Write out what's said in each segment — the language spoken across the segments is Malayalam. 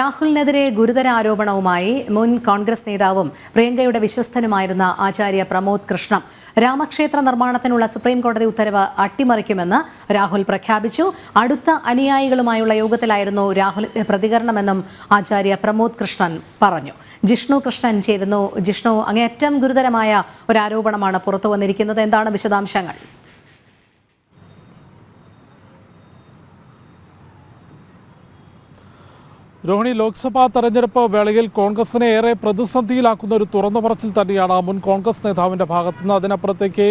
രാഹുലിനെതിരെ ഗുരുതര ആരോപണവുമായി മുൻ കോൺഗ്രസ് നേതാവും പ്രിയങ്കയുടെ വിശ്വസ്തനുമായിരുന്ന ആചാര്യ പ്രമോദ് കൃഷ്ണം രാമക്ഷേത്ര നിർമ്മാണത്തിനുള്ള സുപ്രീംകോടതി ഉത്തരവ് അട്ടിമറിക്കുമെന്ന് രാഹുൽ പ്രഖ്യാപിച്ചു. അടുത്ത അനുയായികളുമായുള്ള യോഗത്തിലായിരുന്നു രാഹുലിന്റെ പ്രതികരണമെന്നും ആചാര്യ പ്രമോദ് കൃഷ്ണൻ പറഞ്ഞു. ജിഷ്ണു കൃഷ്ണൻ ചേരുന്നു. ജിഷ്ണു, അങ്ങേയറ്റം ഗുരുതരമായ ഒരു ആരോപണമാണ് പുറത്തു വന്നിരിക്കുന്നത്. എന്താണ് വിശദാംശങ്ങൾ? രോഹിണി, ലോക്സഭാ തെരഞ്ഞെടുപ്പ് വേളയിൽ കോൺഗ്രസിനെ ഏറെ പ്രതിസന്ധിയിലാക്കുന്ന ഒരു തുറന്നു പറച്ചിൽ തന്നെയാണ് മുൻ കോൺഗ്രസ് നേതാവിന്റെ ഭാഗത്തുനിന്ന്. അതിനപ്പുറത്തേക്ക്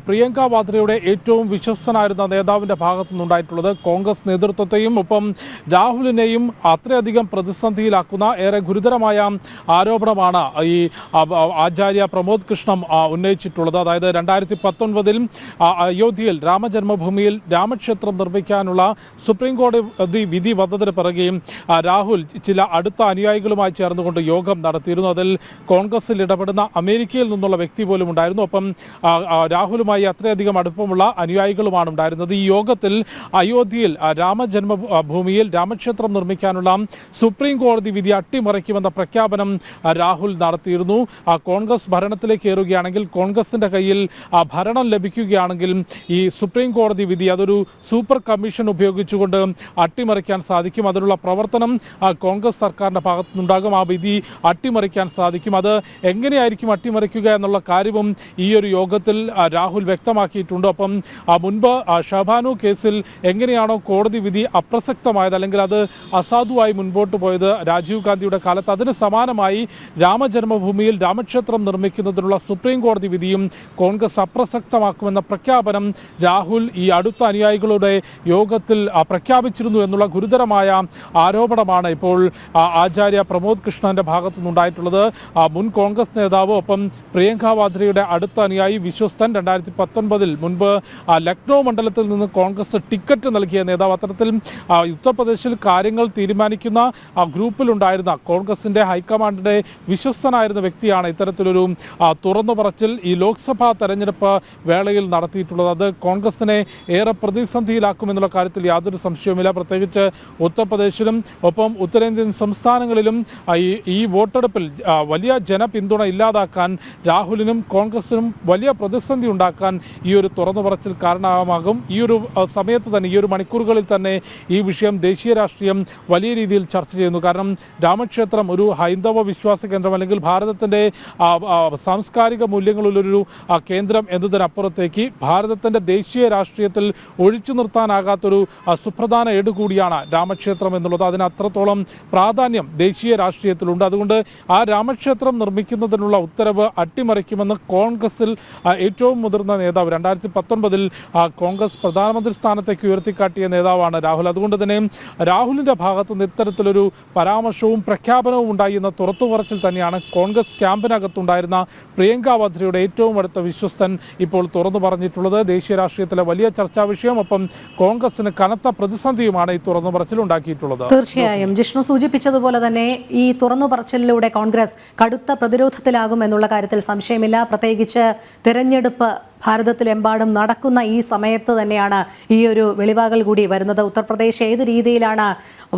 പ്രിയങ്ക വാദ്രയുടെ ഏറ്റവും വിശ്വസ്തനായിരുന്ന നേതാവിന്റെ ഭാഗത്തുനിന്നുണ്ടായിട്ടുള്ളത് കോൺഗ്രസ് നേതൃത്വത്തെയും ഒപ്പം രാഹുലിനെയും അത്രയധികം പ്രതിസന്ധിയിലാക്കുന്ന ഏറെ ഗുരുതരമായ ആരോപണമാണ് ഈ ആചാര്യ പ്രമോദ് കൃഷ്ണം ഉന്നയിച്ചിട്ടുള്ളത്. അതായത് 2019 അയോധ്യയിൽ രാമജന്മഭൂമിയിൽ രാമക്ഷേത്രം നിർമ്മിക്കാനുള്ള സുപ്രീം കോടതി വിധി വന്നതിന് പിറകെയും രാഹുൽ ചില അടുത്ത അനുയായികളുമായി ചേർന്നുകൊണ്ട് യോഗം നടത്തിയിരുന്നു. അതിൽ കോൺഗ്രസിൽ ഇടപെടുന്ന അമേരിക്കയിൽ നിന്നുള്ള വ്യക്തി പോലും ഉണ്ടായിരുന്നു. ഒപ്പം രാഹുലുമായി അത്രയധികം അടുപ്പമുള്ള അനുയായികളുമാണ് ഉണ്ടായിരുന്നത്. ഈ യോഗത്തിൽ അയോധ്യയിൽ രാമജന്മഭൂമിയിൽ രാമക്ഷേത്രം നിർമ്മിക്കാനുള്ള സുപ്രീം കോടതി വിധി അട്ടിമറിക്കുമെന്ന പ്രഖ്യാപനം രാഹുൽ നടത്തിയിരുന്നു. കോൺഗ്രസ് ഭരണത്തിലേക്ക് കയറുകയാണെങ്കിൽ, കോൺഗ്രസിന്റെ കയ്യിൽ ഭരണം ലഭിക്കുകയാണെങ്കിൽ ഈ സുപ്രീം കോടതി വിധി അതൊരു സൂപ്പർ കമ്മീഷൻ ഉപയോഗിച്ചുകൊണ്ട് അട്ടിമറിക്കാൻ സാധിക്കും. അതിനുള്ള പ്രവർത്തനം കോൺഗ്രസ് സർക്കാരിന്റെ ഭാഗത്തുനിന്നുണ്ടാകും. ആ വിധി അട്ടിമറിക്കാൻ സാധിക്കും. അത് എങ്ങനെയായിരിക്കും അട്ടിമറിക്കുക എന്നുള്ള കാര്യവും ഈ ഒരു യോഗത്തിൽ രാഹുൽ വ്യക്തമാക്കിയിട്ടുണ്ട്. ഒപ്പം മുൻപ് ഷഹബാനു കേസിൽ എങ്ങനെയാണോ കോടതി വിധി അപ്രസക്തമായത്, അല്ലെങ്കിൽ അത് അസാധുവായി മുൻപോട്ട് പോയത് രാജീവ് ഗാന്ധിയുടെ കാലത്ത്, അതിന് സമാനമായി രാമജന്മഭൂമിയിൽ രാമക്ഷേത്രം നിർമ്മിക്കുന്നതിനുള്ള സുപ്രീം കോടതി വിധിയും കോൺഗ്രസ് അപ്രസക്തമാക്കുമെന്ന പ്രഖ്യാപനം രാഹുൽ ഈ അടുത്ത അനുയായികളുടെ യോഗത്തിൽ പ്രഖ്യാപിച്ചിരുന്നു എന്നുള്ള ഗുരുതരമായ ആരോപണമാണ് ഇപ്പോൾ ആചാര്യ പ്രമോദ് കൃഷ്ണന്റെ ഭാഗത്തുനിന്നുണ്ടായിട്ടുള്ളത്. മുൻ കോൺഗ്രസ് നേതാവ് ഒപ്പം പ്രിയങ്ക വാദ്രയുടെ അടുത്ത അനുയായി വിശ്വസ്തൻ 2019 മുൻപ് ലക്നൗ മണ്ഡലത്തിൽ നിന്ന് കോൺഗ്രസ് ടിക്കറ്റ് നൽകിയ നേതാവ്, അത്തരത്തിൽ ഉത്തർപ്രദേശിൽ കാര്യങ്ങൾ തീരുമാനിക്കുന്ന ഗ്രൂപ്പിലുണ്ടായിരുന്ന കോൺഗ്രസിന്റെ ഹൈക്കമാൻഡിന്റെ വിശ്വസ്തനായിരുന്ന വ്യക്തിയാണ് ഇത്തരത്തിലൊരു തുറന്നു പറച്ചിൽ ഈ ലോക്സഭാ തെരഞ്ഞെടുപ്പ് വേളയിൽ നടത്തിയിട്ടുള്ളത്. അത് കോൺഗ്രസിനെ ഏറെ പ്രതിസന്ധിയിലാക്കുമെന്നുള്ള കാര്യത്തിൽ യാതൊരു സംശയവുമില്ല. പ്രത്യേകിച്ച് ഉത്തർപ്രദേശിലും ഒപ്പം ഉത്തരേന്ത്യൻ സംസ്ഥാനങ്ങളിലും ഈ വോട്ടെടുപ്പിൽ വലിയ ജനപിന്തുണ ഇല്ലാതാക്കാൻ രാഹുലിനും കോൺഗ്രസിനും വലിയ പ്രതിസന്ധി ഉണ്ടാക്കാൻ ഈ ഒരു തുറന്നു പറച്ചിൽ കാരണമാകും. ഈ ഒരു സമയത്ത് തന്നെ, ഈ ഒരു മണിക്കൂറുകളിൽ തന്നെ ഈ വിഷയം ദേശീയ രാഷ്ട്രീയം വലിയ രീതിയിൽ ചർച്ച ചെയ്യുന്നു. കാരണം രാമക്ഷേത്രം ഒരു ഹൈന്ദവ വിശ്വാസ കേന്ദ്രം, അല്ലെങ്കിൽ ഭാരതത്തിൻ്റെ സാംസ്കാരിക മൂല്യങ്ങളിലൊരു കേന്ദ്രം എന്നതിനപ്പുറത്തേക്ക് ഭാരതത്തിൻ്റെ ദേശീയ രാഷ്ട്രീയത്തിൽ ഒഴിച്ചു നിർത്താനാകാത്തൊരു സുപ്രധാന ഏട് കൂടിയാണ് രാമക്ഷേത്രം എന്നുള്ളത്. അതിന് അത്രത്തോളം പ്രാധാന്യം ദേശീയ രാഷ്ട്രീയത്തിലുണ്ട്. അതുകൊണ്ട് ആ രാമക്ഷേത്രം നിർമ്മിക്കുന്നതിനുള്ള ഉത്തരവ് അട്ടിമറിക്കുമെന്ന് കോൺഗ്രസിൽ ഏറ്റവും മുതിർന്ന നേതാവ് 2019 കോൺഗ്രസ് പ്രധാനമന്ത്രി സ്ഥാനത്തേക്ക് ഉയർത്തിക്കാട്ടിയ നേതാവാണ് രാഹുൽ. അതുകൊണ്ട് തന്നെ രാഹുലിന്റെ ഭാഗത്ത് നിന്ന് ഇത്തരത്തിലൊരു പരാമർശവും പ്രഖ്യാപനവും ഉണ്ടായി എന്ന തുറത്തുപറച്ചിൽ തന്നെയാണ് കോൺഗ്രസ് ക്യാമ്പിനകത്തുണ്ടായിരുന്ന പ്രിയങ്ക വാദ്രയുടെ ഏറ്റവും അടുത്ത വിശ്വസ്തൻ ഇപ്പോൾ തുറന്നു പറഞ്ഞിട്ടുള്ളത്. ദേശീയ രാഷ്ട്രീയത്തിലെ വലിയ ചർച്ചാ വിഷയം, ഒപ്പം കോൺഗ്രസിന് കനത്ത പ്രതിസന്ധിയുമാണ് ഈ തുറന്നു പറച്ചിൽ ഉണ്ടാക്കിയിട്ടുള്ളത്. തീർച്ചയായും ജിഷ്ണു സൂചിപ്പിച്ചതുപോലെ തന്നെ ഈ തുറന്നു പറച്ചിലൂടെ കോൺഗ്രസ് കടുത്ത പ്രതിരോധത്തിലാകും എന്നുള്ള കാര്യത്തിൽ സംശയമില്ല. പ്രത്യേകിച്ച് തെരഞ്ഞെടുപ്പ് ഭാരതത്തിലെമ്പാടും നടക്കുന്ന ഈ സമയത്ത് തന്നെയാണ് ഈ ഒരു വെളിവാകൽ കൂടി വരുന്നത്. ഉത്തർപ്രദേശ് ഏത് രീതിയിലാണ്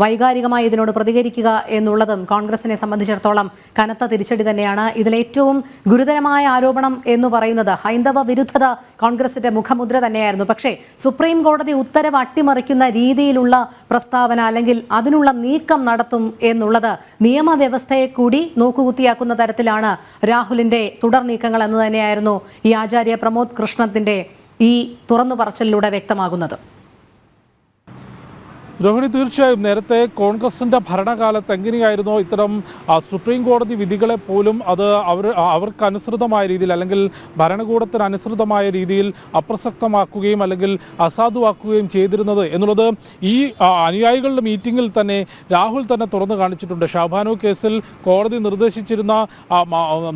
വൈകാരികമായി ഇതിനോട് പ്രതികരിക്കുക എന്നുള്ളതും കോൺഗ്രസിനെ സംബന്ധിച്ചിടത്തോളം കനത്ത തിരിച്ചടി തന്നെയാണ്. ഇതിലേറ്റവും ഗുരുതരമായ ആരോപണം എന്ന് പറയുന്നത് ഹൈന്ദവ വിരുദ്ധത കോൺഗ്രസിന്റെ മുഖമുദ്ര തന്നെയായിരുന്നു. പക്ഷേ സുപ്രീം കോടതി ഉത്തരവ് അട്ടിമറിക്കുന്ന രീതിയിലുള്ള പ്രസ്താവന, അല്ലെങ്കിൽ അതിനുള്ള നീക്കം നടത്തും എന്നുള്ളത് നിയമവ്യവസ്ഥയെ കൂടി നോക്കുകുത്തിയാക്കുന്ന തരത്തിലാണ് രാഹുലിന്റെ തുടർ നീക്കങ്ങൾ എന്ന് തന്നെയായിരുന്നു ഈ ആചാര്യ പ്രമോദ് കൃഷ്ണത്തിന്റെ ഈ തുറന്നു പറച്ചിലൂടെ വ്യക്തമാകുന്നത്. രോഹിണി, തീർച്ചയായും നേരത്തെ കോൺഗ്രസിൻ്റെ ഭരണകാലത്ത് എങ്ങനെയായിരുന്നോ ഇത്തരം സുപ്രീം കോടതി വിധികളെ പോലും അത് അവർക്ക് അനുസൃതമായ രീതിയിൽ, അല്ലെങ്കിൽ ഭരണകൂടത്തിന് അനുസൃതമായ രീതിയിൽ അപ്രസക്തമാക്കുകയും അല്ലെങ്കിൽ അസാധുവാക്കുകയും ചെയ്തിരുന്നത് എന്നുള്ളത് ഈ അനുയായികളുടെ മീറ്റിങ്ങിൽ തന്നെ രാഹുൽ തന്നെ തുറന്നു കാണിച്ചിട്ടുണ്ട്. ഷഹബാനു കേസിൽ കോടതി നിർദ്ദേശിച്ചിരുന്ന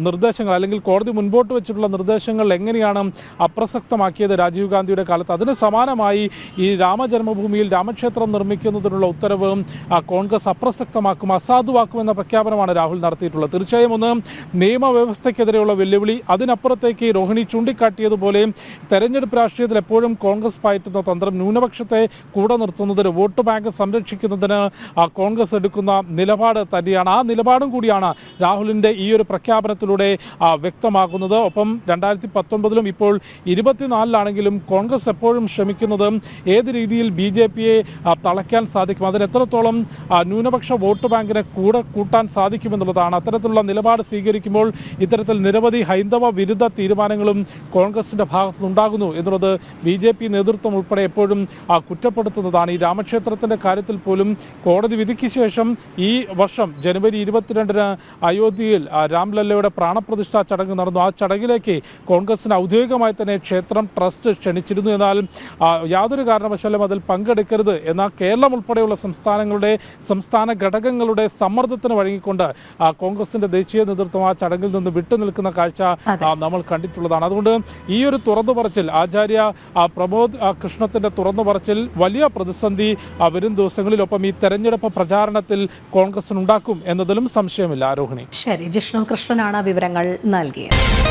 നിർദ്ദേശങ്ങൾ, അല്ലെങ്കിൽ കോടതി മുൻപോട്ട് വെച്ചിട്ടുള്ള നിർദ്ദേശങ്ങൾ എങ്ങനെയാണ് അപ്രസക്തമാക്കിയത് രാജീവ് ഗാന്ധിയുടെ കാലത്ത്, അതിന് സമാനമായി ഈ രാമജന്മഭൂമിയിൽ രാമക്ഷേത്രം നിർമ്മിക്കുക ശ്രമിക്കുന്നതിനുള്ള ഉത്തരവ് കോൺഗ്രസ് അപ്രസക്തമാക്കും, അസാധുവാക്കുമെന്ന പ്രഖ്യാപനമാണ് രാഹുൽ നടത്തിയിട്ടുള്ളത്. തീർച്ചയായും ഒന്ന് നിയമവ്യവസ്ഥയ്ക്കെതിരെയുള്ള വെല്ലുവിളി, അതിനപ്പുറത്തേക്ക് രോഹിണി ചൂണ്ടിക്കാട്ടിയതുപോലെ തെരഞ്ഞെടുപ്പ് രാഷ്ട്രീയത്തിൽ എപ്പോഴും കോൺഗ്രസ് പയറ്റുന്ന തന്ത്രം, ന്യൂനപക്ഷത്തെ കൂടെ നിർത്തുന്നതിന്, വോട്ട് ബാങ്ക് സംരക്ഷിക്കുന്നതിന് കോൺഗ്രസ് എടുക്കുന്ന നിലപാട് തന്നെയാണ്. ആ നിലപാടും കൂടിയാണ് രാഹുലിൻ്റെ ഈ ഒരു പ്രഖ്യാപനത്തിലൂടെ വ്യക്തമാകുന്നത്. ഒപ്പം 2019 ഇപ്പോൾ 24 കോൺഗ്രസ് എപ്പോഴും ശ്രമിക്കുന്നത് ഏത് രീതിയിൽ BJPയെ തളയ്ക്കാൻ സാധിക്കും, അതിന് എത്രത്തോളം ന്യൂനപക്ഷ വോട്ട് ബാങ്കിനെ കൂടെ കൂട്ടാൻ സാധിക്കുമെന്നുള്ളതാണ്. അത്തരത്തിലുള്ള നിലപാട് സ്വീകരിക്കുമ്പോൾ ഇത്തരത്തിൽ നിരവധി ഹൈന്ദവ വിരുദ്ധ തീരുമാനങ്ങളും കോൺഗ്രസിൻ്റെ ഭാഗത്തുനിന്നുണ്ടാകുന്നു എന്നുള്ളത് BJP നേതൃത്വം ഉൾപ്പെടെ എപ്പോഴും കുറ്റപ്പെടുത്തുന്നതാണ്. ഈ രാമക്ഷേത്രത്തിൻ്റെ കാര്യത്തിൽ പോലും കോടതി വിധിക്ക് ശേഷം ഈ വർഷം ജനുവരി 22 അയോധ്യയിൽ രാംലല്ലയുടെ പ്രാണപ്രതിഷ്ഠാ ചടങ്ങ് നടന്നു. ആ ചടങ്ങിലേക്ക് കോൺഗ്രസിന് ഔദ്യോഗികമായി തന്നെ ക്ഷേത്രം ട്രസ്റ്റ് ക്ഷണിച്ചിരുന്നു. എന്നാൽ യാതൊരു കാരണവശാലും അതിൽ പങ്കെടുക്കരുത് എന്ന കേരളം ഉൾപ്പെടെയുള്ള സംസ്ഥാന ഘടകങ്ങളുടെ സമ്മർദ്ദത്തിന് വഴങ്ങിക്കൊണ്ട് കോൺഗ്രസിന്റെ ദേശീയ നേതൃത്വം ആ ചടങ്ങിൽ നിന്ന് വിട്ടുനിൽക്കുന്ന കാഴ്ച നമ്മൾ കണ്ടിട്ടുള്ളതാണ്. അതുകൊണ്ട് ഈ ഒരു തുറന്നുപറച്ചിൽ, ആചാര്യ പ്രമോദ് കൃഷ്ണത്തിന്റെ തുറന്നുപറച്ചിൽ വലിയ പ്രതിസന്ധി വരും ദിവസങ്ങളിലൊപ്പം ഈ തെരഞ്ഞെടുപ്പ് പ്രചാരണത്തിൽ കോൺഗ്രസിനുണ്ടാക്കും എന്നതിലും സംശയമില്ല. രോഹിണി. ശരി, ജിഷ്ണു കൃഷ്ണനാണ് വിവരങ്ങൾ നൽകിയത്.